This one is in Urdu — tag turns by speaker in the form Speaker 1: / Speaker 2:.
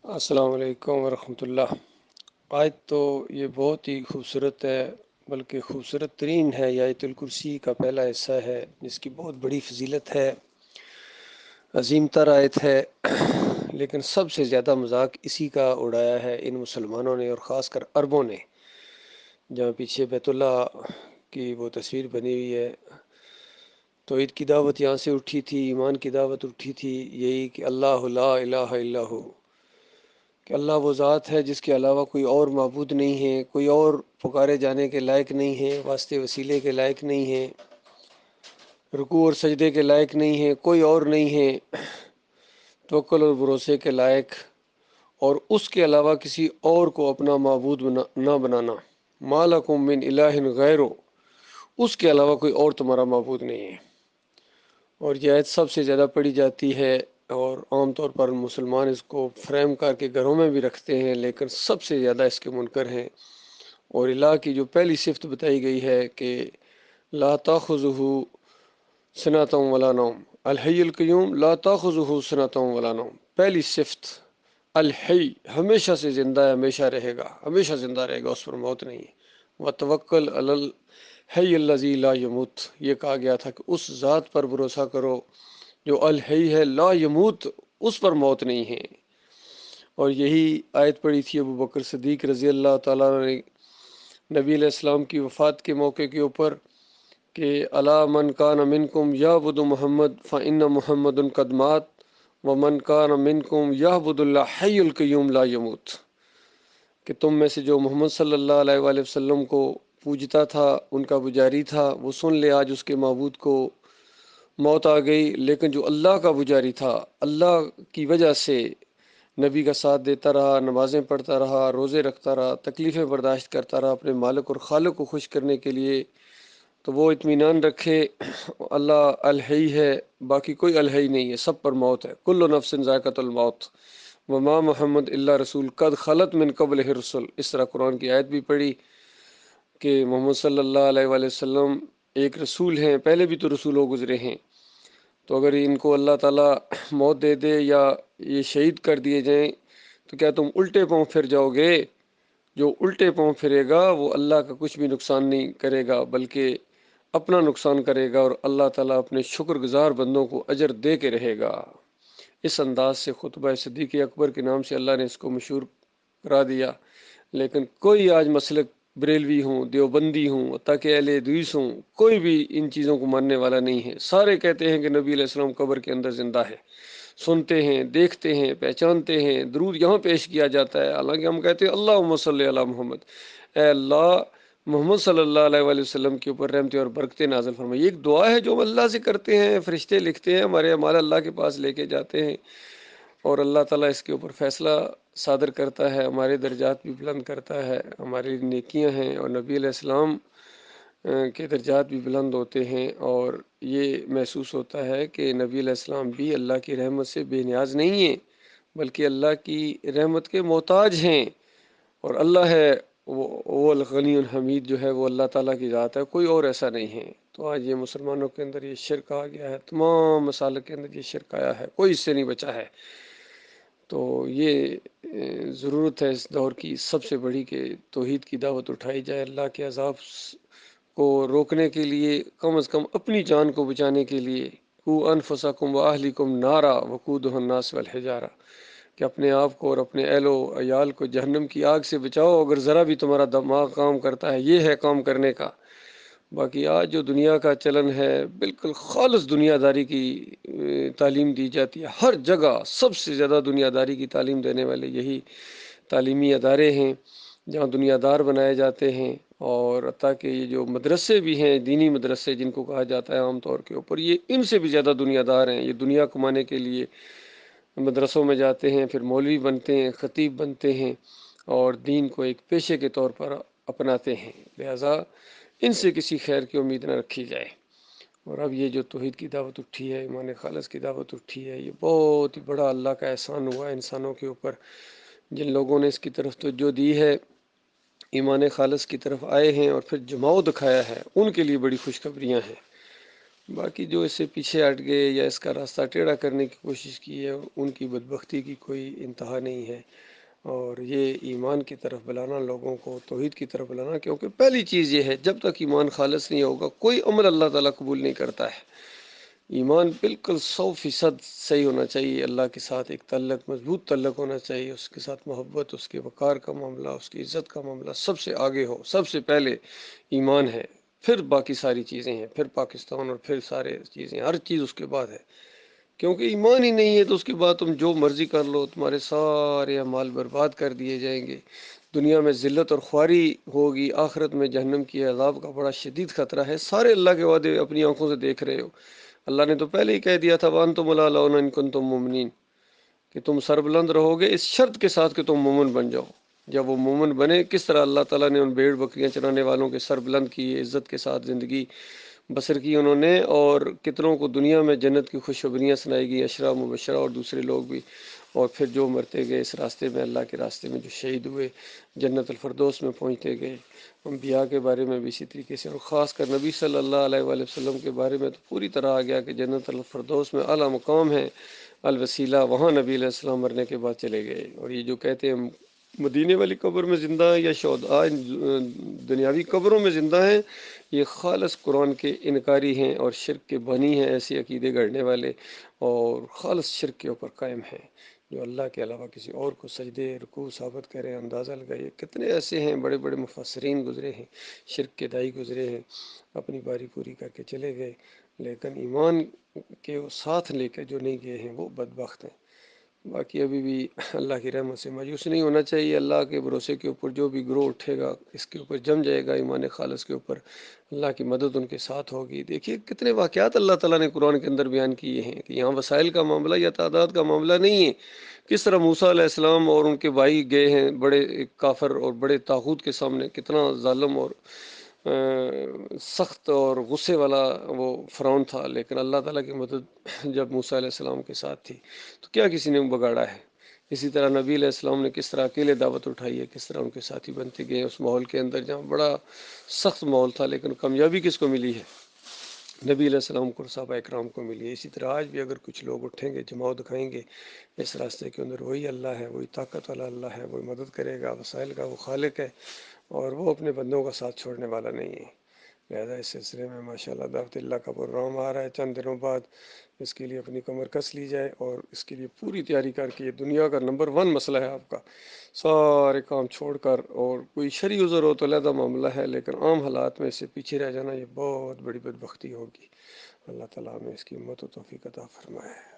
Speaker 1: السلام علیکم ورحمۃ اللہ۔ آیت تو یہ بہت ہی خوبصورت ہے، بلکہ خوبصورت ترین ہے۔ یہ آیت الکرسی کا پہلا حصہ ہے جس کی بہت بڑی فضیلت ہے، عظیم تر آیت ہے، لیکن سب سے زیادہ مذاق اسی کا اڑایا ہے ان مسلمانوں نے، اور خاص کر عربوں نے، جہاں پیچھے بیت اللہ کی وہ تصویر بنی ہوئی ہے۔ توحید کی دعوت یہاں سے اٹھی تھی، ایمان کی دعوت اٹھی تھی، یہی کہ اللہ لا الہ الا ہو، کہ اللہ وہ ذات ہے جس کے علاوہ کوئی اور معبود نہیں ہے، کوئی اور پکارے جانے کے لائق نہیں ہے، واسطے وسیلے کے لائق نہیں ہے، رکوع اور سجدے کے لائق نہیں ہے، کوئی اور نہیں ہے، توکل اور بھروسے کے لائق، اور اس کے علاوہ کسی اور کو اپنا معبود نہ بنانا۔ ما لکم من الہ غیرہ، اس کے علاوہ کوئی اور تمہارا معبود نہیں ہے۔ اور یہ آیت سب سے زیادہ پڑھی جاتی ہے، اور عام طور پر مسلمان اس کو فریم کر کے گھروں میں بھی رکھتے ہیں، لیکن سب سے زیادہ اس کے منکر ہیں۔ اور الہ کی جو پہلی صفت بتائی گئی ہے کہ لا تاخذہ سنۃ ولا نوم، الحی القیوم لا تاخذہ سنۃ ولا نوم، پہلی صفت الحی، ہمیشہ سے زندہ ہے، ہمیشہ رہے گا، ہمیشہ زندہ رہے گا، اس پر موت نہیں ہے۔ وتوکل علی الحی الذی لا یموت، یہ کہا گیا تھا کہ اس ذات پر بھروسہ کرو جو الحی ہے، لا یموت، اس پر موت نہیں ہے۔ اور یہی آیت پڑھی تھی ابو بکر صدیق رضی اللہ تعالیٰ نے نبی علیہ السلام کی وفات کے موقع کے اوپر، کہ الا من کان منکم یعبد محمد فإن محمد قد مات ومن کان منکم یعبد اللہ حی القیوم لا یموت، کہ تم میں سے جو محمد صلی اللہ علیہ وآلہ وسلم کو پوجتا تھا، ان کا پجاری تھا، وہ سن لے آج اس کے معبود کو موت آ گئی، لیکن جو اللہ کا پجاری تھا، اللہ کی وجہ سے نبی کا ساتھ دیتا رہا، نمازیں پڑھتا رہا، روزے رکھتا رہا، تکلیفیں برداشت کرتا رہا اپنے مالک اور خالق کو خوش کرنے کے لیے، تو وہ اطمینان رکھے اللہ الحی ہے، باقی کوئی الحی نہیں ہے، سب پر موت ہے۔ کل نفس ذائقۃ الموت وما محمد اللہ رسول قد خلت من قبلہ الرسل، اس طرح قرآن کی آیت بھی پڑھی کہ محمد صلی اللہ علیہ وآلہ وسلم ایک رسول ہیں، پہلے بھی تو رسولوں گزرے ہیں، تو اگر ان کو اللہ تعالیٰ موت دے دے یا یہ شہید کر دیے جائیں تو کیا تم الٹے پاؤں پھر جاؤ گے؟ جو الٹے پاؤں پھرے گا وہ اللہ کا کچھ بھی نقصان نہیں کرے گا، بلکہ اپنا نقصان کرے گا، اور اللہ تعالیٰ اپنے شکر گزار بندوں کو اجر دے کے رہے گا۔ اس انداز سے خطبہ صدیق اکبر کے نام سے اللہ نے اس کو مشہور کرا دیا، لیکن کوئی آج مسلک بریلوی ہوں، دیوبندی ہوں، تاکہ اہل حدیث ہوں، کوئی بھی ان چیزوں کو ماننے والا نہیں ہے۔ سارے کہتے ہیں کہ نبی علیہ السلام قبر کے اندر زندہ ہے، سنتے ہیں، دیکھتے ہیں، پہچانتے ہیں، درود یہاں پیش کیا جاتا ہے، حالانکہ ہم کہتے ہیں اللہم صلی علی محمد، اے اللہ محمد صلی اللہ علیہ وآلہ وسلم کے اوپر رحمتیں اور برکتیں نازل فرمائی۔ یہ ایک دعا ہے جو ہم اللہ سے کرتے ہیں، فرشتے لکھتے ہیں، ہمارے اعمال اللہ کے پاس لے کے جاتے ہیں، اور اللہ تعالیٰ اس کے اوپر فیصلہ صادر کرتا ہے، ہمارے درجات بھی بلند کرتا ہے، ہماری نیکیاں ہیں، اور نبی علیہ السلام کے درجات بھی بلند ہوتے ہیں، اور یہ محسوس ہوتا ہے کہ نبی علیہ السلام بھی اللہ کی رحمت سے بے نیاز نہیں ہیں، بلکہ اللہ کی رحمت کے محتاج ہیں، اور اللہ ہے وہ الغنی الحمید، جو ہے وہ اللہ تعالیٰ کی ذات ہے، کوئی اور ایسا نہیں ہے۔ تو آج یہ مسلمانوں کے اندر یہ شرک آ گیا ہے، تمام مسالک کے اندر یہ شرک آیا ہے، کوئی اس سے نہیں بچا ہے۔ تو یہ ضرورت ہے اس دور کی سب سے بڑی کہ توحید کی دعوت اٹھائی جائے، اللہ کے عذاب کو روکنے کے لیے، کم از کم اپنی جان کو بچانے کے لیے، قُوا انفسکم واہلکم نارا وقودھا الناس والحجارہ، کہ اپنے آپ کو اور اپنے اہل و عیال کو جہنم کی آگ سے بچاؤ، اگر ذرا بھی تمہارا دماغ کام کرتا ہے، یہ ہے کام کرنے کا۔ باقی آج جو دنیا کا چلن ہے، بالکل خالص دنیا داری کی تعلیم دی جاتی ہے، ہر جگہ سب سے زیادہ دنیا داری کی تعلیم دینے والے یہی تعلیمی ادارے ہیں جہاں دنیا دار بنائے جاتے ہیں، اور حتیٰ کہ یہ جو مدرسے بھی ہیں، دینی مدرسے جن کو کہا جاتا ہے عام طور کے اوپر، یہ ان سے بھی زیادہ دنیا دار ہیں، یہ دنیا کمانے کے لیے مدرسوں میں جاتے ہیں، پھر مولوی بنتے ہیں، خطیب بنتے ہیں، اور دین کو ایک پیشے کے طور پر اپناتے ہیں، لہٰذا ان سے کسی خیر کی امید نہ رکھی جائے۔ اور اب یہ جو توحید کی دعوت اٹھی ہے، ایمان خالص کی دعوت اٹھی ہے، یہ بہت ہی بڑا اللہ کا احسان ہوا ہے انسانوں کے اوپر، جن لوگوں نے اس کی طرف توجہ دی ہے، ایمان خالص کی طرف آئے ہیں اور پھر جماؤ دکھایا ہے، ان کے لیے بڑی خوشخبریاں ہیں۔ باقی جو اس سے پیچھے ہٹ گئے یا اس کا راستہ ٹیڑھا کرنے کی کوشش کی ہے ان کی بدبختی کی کوئی انتہا نہیں ہے۔ اور یہ ایمان کی طرف بلانا، لوگوں کو توحید کی طرف بلانا، کیونکہ پہلی چیز یہ ہے جب تک ایمان خالص نہیں ہوگا کوئی عمل اللہ تعالیٰ قبول نہیں کرتا ہے۔ ایمان بالکل 100% صحیح ہونا چاہیے، اللہ کے ساتھ ایک تعلق، مضبوط تعلق ہونا چاہیے، اس کے ساتھ محبت، اس کے وقار کا معاملہ، اس کی عزت کا معاملہ سب سے آگے ہو، سب سے پہلے ایمان ہے، پھر باقی ساری چیزیں ہیں، پھر پاکستان اور پھر سارے چیزیں، ہر چیز اس کے بعد ہے۔ کیونکہ ایمان ہی نہیں ہے تو اس کے بعد تم جو مرضی کر لو، تمہارے سارے اعمال برباد کر دیے جائیں گے، دنیا میں ذلت اور خواری ہوگی، آخرت میں جہنم کی عذاب کا بڑا شدید خطرہ ہے۔ سارے اللہ کے وعدے اپنی آنکھوں سے دیکھ رہے ہو، اللہ نے تو پہلے ہی کہہ دیا تھا وَأَنْتُمُ الْأَعْلَوْنَ إِن كُنتُم مُؤْمِنِينَ، کہ تم سربلند رہو گے اس شرط کے ساتھ کہ تم مومن بن جاؤ۔ جب وہ مومن بنے، کس طرح اللہ تعالیٰ نے ان بھیڑ بکریاں چرانے والوں کے سر بلند کیے، عزت کے ساتھ زندگی بسر کی انہوں نے، اور کتنوں کو دنیا میں جنت کی خوشخبریاں سنائی گئی، اشرا مبشرہ اور دوسرے لوگ بھی، اور پھر جو مرتے گئے اس راستے میں، اللہ کے راستے میں جو شہید ہوئے، جنت الفردوس میں پہنچتے گئے۔ انبیاء کے بارے میں بھی اسی طریقے سے، اور خاص کر نبی صلی اللہ علیہ وآلہ وسلم کے بارے میں تو پوری طرح آ گیا کہ جنت الفردوس میں اعلیٰ مقام ہے، الوسیلہ، وہاں نبی علیہ السلام مرنے کے بعد چلے گئے۔ اور یہ جو کہتے ہیں مدینے والی قبر میں زندہ ہیں یا شہداء دنیاوی قبروں میں زندہ ہیں، یہ خالص قرآن کے انکاری ہیں اور شرک کے بانی ہیں، ایسے عقیدے گڑھنے والے، اور خالص شرک کے اوپر قائم ہیں، جو اللہ کے علاوہ کسی اور کو سجدے رکوع ثابت کریں۔ اندازہ لگائیے کتنے ایسے ہیں، بڑے بڑے مفسرین گزرے ہیں، شرک کے دائی گزرے ہیں، اپنی باری پوری کر کے چلے گئے، لیکن ایمان کے ساتھ لے کے جو نہیں گئے ہیں وہ بدبخت ہیں۔ باقی ابھی بھی اللہ کی رحمت سے مایوس نہیں ہونا چاہیے، اللہ کے بھروسے کے اوپر جو بھی گروہ اٹھے گا اس کے اوپر جم جائے گا، ایمان خالص کے اوپر اللہ کی مدد ان کے ساتھ ہوگی۔ دیکھیے کتنے واقعات اللہ تعالیٰ نے قرآن کے اندر بیان کیے ہیں کہ یہاں وسائل کا معاملہ یا تعداد کا معاملہ نہیں ہے، کس طرح موسیٰ علیہ السلام اور ان کے بھائی گئے ہیں بڑے ایک کافر اور بڑے طاغوت کے سامنے، کتنا ظالم اور سخت اور غصے والا وہ فرعون تھا، لیکن اللہ تعالیٰ کی مدد جب موسیٰ علیہ السلام کے ساتھ تھی تو کیا کسی نے بگاڑا ہے۔ اسی طرح نبی علیہ السلام نے کس طرح اکیلے دعوت اٹھائی ہے، کس طرح ان کے ساتھی بنتے گئے اس ماحول کے اندر جہاں بڑا سخت ماحول تھا، لیکن کامیابی کس کو ملی ہے؟ نبی علیہ السلام کو، صحابہ اکرام کو ملی ہے۔ اسی طرح آج بھی اگر کچھ لوگ اٹھیں گے، جماعت دکھائیں گے اس راستے کے اندر، وہی اللہ ہے، وہی طاقت والا اللہ ہے، وہی مدد کرے گا، وسائل کا وہ خالق ہے، اور وہ اپنے بندوں کا ساتھ چھوڑنے والا نہیں ہے۔ لہذا اس سلسلے میں ماشاءاللہ دعوت اللہ کا پروگرام آ رہا ہے چند دنوں بعد، اس کے لیے اپنی کمر کس لی جائے اور اس کے لیے پوری تیاری کر کے، یہ دنیا کا نمبر 1 مسئلہ ہے آپ کا، سارے کام چھوڑ کر، اور کوئی شرعی عذر ہو تو علیحدہ معاملہ ہے، لیکن عام حالات میں اس سے پیچھے رہ جانا یہ بہت بڑی بدبختی ہوگی۔ اللہ تعالیٰ ہمیں اس کی ہمت و توفیق عطا فرمائے۔